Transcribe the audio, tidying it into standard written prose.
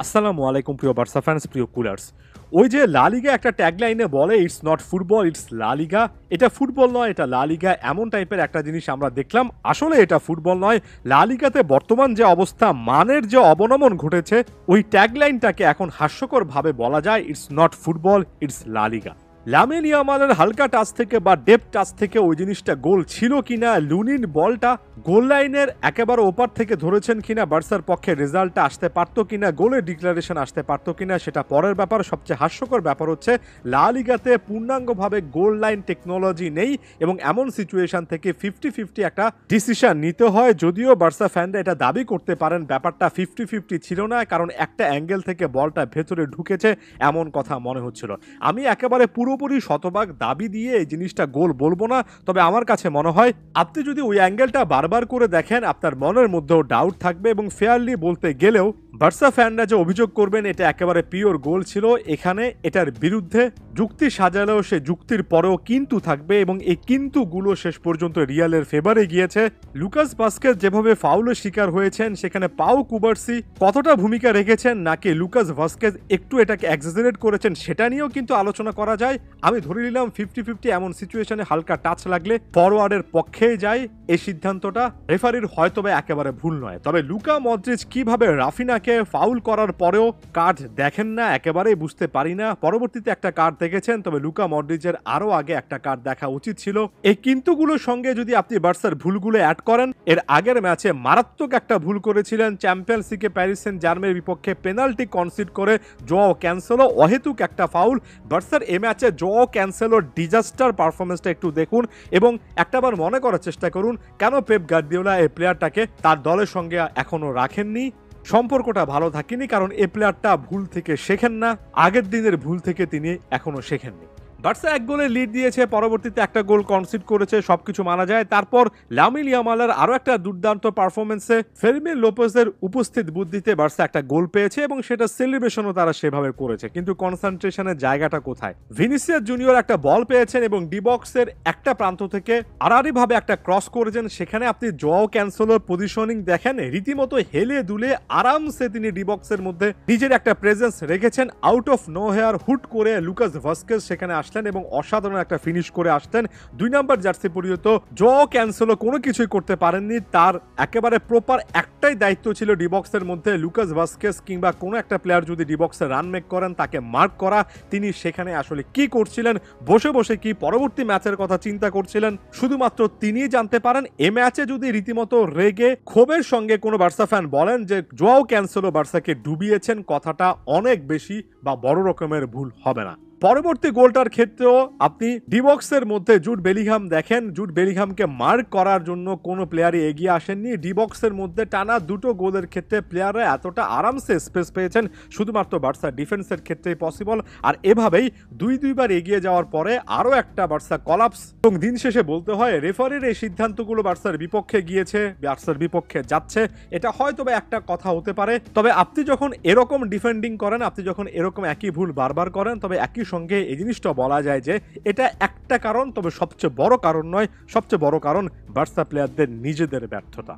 আসসালামু আলাইকুম প্রিয় বার্সা ফ্যান্স, প্রিয় কুলার্স। ওই যে লা লিগা একটা ট্যাগলাইনে বলে ইটস নট ফুটবল, ইটস লা লিগা। এটা ফুটবল নয়, এটা লা লিগা, এমন টাইপের একটা জিনিস আমরা দেখলাম। আসলে এটা ফুটবল নয়। লা লিগাতে বর্তমান যে অবস্থা, মানের যে অবনমন ঘটেছে, ওই ট্যাগলাইনটাকে এখন হাস্যকরভাবে বলা যায় ইটস নট ফুটবল, ইটস লা লিগা। লামিন ইয়ামালের হালকা টাচ থেকে বা ডেপ টাচ থেকে ওই জিনিসটা গোল ছিল কিনা, লুনিন বলটা গোল লাইনের একেবারে ওপার থেকে ধরেছেন কিনা, বার্সার পক্ষে রেজাল্টটা আসতে পারতো কিনা, গোলের ডিক্লারেশন আসতে পারতো কিনা, সেটা পরের ব্যাপার। সবচেয়ে হাস্যকর ব্যাপার হচ্ছে লা লিগাতে পূর্ণাঙ্গভাবে গোল লাইন টেকনোলজি নেই এবং এমন সিচুয়েশন থেকে 50-50 একটা ডিসিশন নিতে হয়। যদিও বার্সা ফ্যানরা এটা দাবি করতে পারেন ব্যাপারটা 50-50 ছিল না, কারণ একটা অ্যাঙ্গেল থেকে বলটা ভেতরে ঢুকেছে এমন কথা মনে হচ্ছিল। আমি একেবারে পুরোপুরি শতভাগ দাবি দিয়ে এই জিনিসটা গোল বলবো না, তবে আমার কাছে মনে হয় আপনি যদি ওই অ্যাঙ্গেলটা বারবার করে দেখেন আপনার মনের মধ্যেও ডাউট থাকবে এবং ফেয়ারলি বলতে গেলেও বার্সা ফ্যানরা যে অভিযোগ করবেন এটা একেবারে পিওর গোল ছিল। এখানে এটার বিরুদ্ধে যুক্তি সাজালেও সে যুক্তির পরেও কিন্তু থাকবে এবং এই কিন্তুগুলো শেষ পর্যন্ত রিয়ালের ফেভারে গিয়েছে। লুকাস ভাস্কেজ যেভাবে ফাউলের শিকার হয়েছেন, সেখানে পাউ কুবার্সি কতটা ভূমিকা রেখেছেন নাকি লুকাস ভাস্কেজ একটু এটাকে এক্সাজারেট করেছেন, সেটা নিয়েও কিন্তু আলোচনা করা যায়। আমি ধরে নিলাম 50-50 এমন সিচুয়েশনে হালকা টাচ লাগলে ফরওয়ার্ডের পক্ষেই যায়। এই সিদ্ধান্তটা রেফারির হয়তোবা একেবারে ভুল নয়। তবে লুকা মদ্রিচ কিভাবে রাফিনাকে ফাউল করার পরেও কার্ড দেখেন না, একেবারেই বুঝতে পারি না। পরবর্তীতে একটা কার্ড দেখেছেন, তবে লুকা মদ্রিচের আরো আগে একটা কার্ড দেখা উচিত ছিল। এই কিন্তুগুলোর সঙ্গে যদি আপনি বার্সার ভুলগুলো অ্যাড করেন, এর আগের ম্যাচে মারাত্মক একটা ভুল করেছিলেন চ্যাম্পিয়ন্স লিগে প্যারিস সেন্ট জার্মের বিপক্ষে, পেনাল্টি কনসিড করে জোয়াও ক্যানসেলো অহেতুক একটা ফাউল। বার্সার এই ম্যাচে জোয়াও ক্যানসেলোর ডিজাস্টার পারফরমেন্সটা একটু দেখুন এবং একটাবার মনে করার চেষ্টা করুন কেন পেপ গার্দিওলা এই প্লেয়ারটাকে তার দলের সঙ্গে এখনো রাখেননি। সম্পর্কটা ভালো থাকেনি, কারণ এই প্লেয়ারটা ভুল থেকে শেখেন না, আগের দিনের ভুল থেকে তিনি এখনো শেখেননি। বার্সা এক গোলে লিড দিয়েছে, পরবর্তীতে একটা গোল কনসিড করেছে, সবকিছু মানা যায়। তারপর লামিন ইয়ামালের আরো একটা দুর্দান্ত পারফরমেন্সে ফেরমিন লোপেজের উপস্থিত বুদ্ধিতে বার্সা একটা গোল পেয়েছে এবং সেটা সেলিব্রেশনও তারা সেভাবে করেছে, কিন্তু কনসেন্ট্রেশনের জায়গাটা কোথায়? ভিনিসিয়াস জুনিয়র একটা বল পেয়েছেন এবং ডিবক্সের একটা প্রান্ত থেকে আড়াআড়ি ভাবে একটা ক্রস করেছেন। সেখানে আপনি জোয়াও ক্যানসেলোর পজিশনিং দেখেন, রীতিমতো হেলে দুলে আরামসে তিনি ডিবক্সের মধ্যে নিজের একটা প্রেজেন্স রেখেছেন। আউট অফ নো হেয়ার হুট করে লুকাস ভাস্কেজ সেখানে এবং অসাধারণ একটা ফিনিশ করে আসতেন। 2 নাম্বার জার্সি পরিহিত জোয়াও ক্যানসেলো কোনো কিছুই করতে পারেননি। তার একেবারে প্রপার একটাই দায়িত্ব ছিল ডিবক্সের মধ্যে লুকাস ভাস্কেজ কিংবা কোনো একটা প্লেয়ার যদি ডিবক্সে রান মেক করেন তাকে মার্ক করা। তিনি সেখানে আসলে কি করছিলেন, বসে বসে কি পরবর্তী ম্যাচের কথা চিন্তা করছিলেন, শুধুমাত্র তিনিই জানতে পারেন। এ ম্যাচে যদি রীতিমতো রেগে ক্ষোভের সঙ্গে কোনো বার্সা ফ্যান বলেন যে জোয়াও ক্যানসেলো বার্সাকে ডুবিয়েছেন, কথাটা অনেক বেশি বা বড় রকমের ভুল হবে না। পরবর্তী গোলটার ক্ষেত্রেও আপনি ডিবক্সের মধ্যে জুড বেলিংহাম দেখেন, জুড বেলিংহামকে মার্ক করার জন্য কোনো প্লেয়ারই এগিয়ে আসেননি। ডিবক্সের মধ্যে টানা দুটো গোলের ক্ষেত্রে প্লেয়াররা এতটা আরামসে স্পেস পেয়েছেন শুধুমাত্র বার্সা ডিফেন্সের ক্ষেত্রেই পসিবল। আর এভাবেই দুইবার এগিয়ে যাওয়ার পরে আরও একটা বার্সা কলাপস এবং দিন শেষে বলতে হয় রেফারির এই সিদ্ধান্তগুলো বার্সার বিপক্ষে গিয়েছে, বার্সার বিপক্ষে যাচ্ছে। এটা হয়তো বা একটা কথা হতে পারে, তবে আপনি যখন এরকম ডিফেন্ডিং করেন, আপনি যখন এরকম একই ভুল বারবার করেন, তবে একই সঙ্গে এই জিনিসটা বলা যায় যে এটা একটা কারণ, তবে সবচেয়ে বড় কারণ নয়। সবচেয়ে বড় কারণ বার্সা প্লেয়ারদের নিজেদের ব্যর্থতা।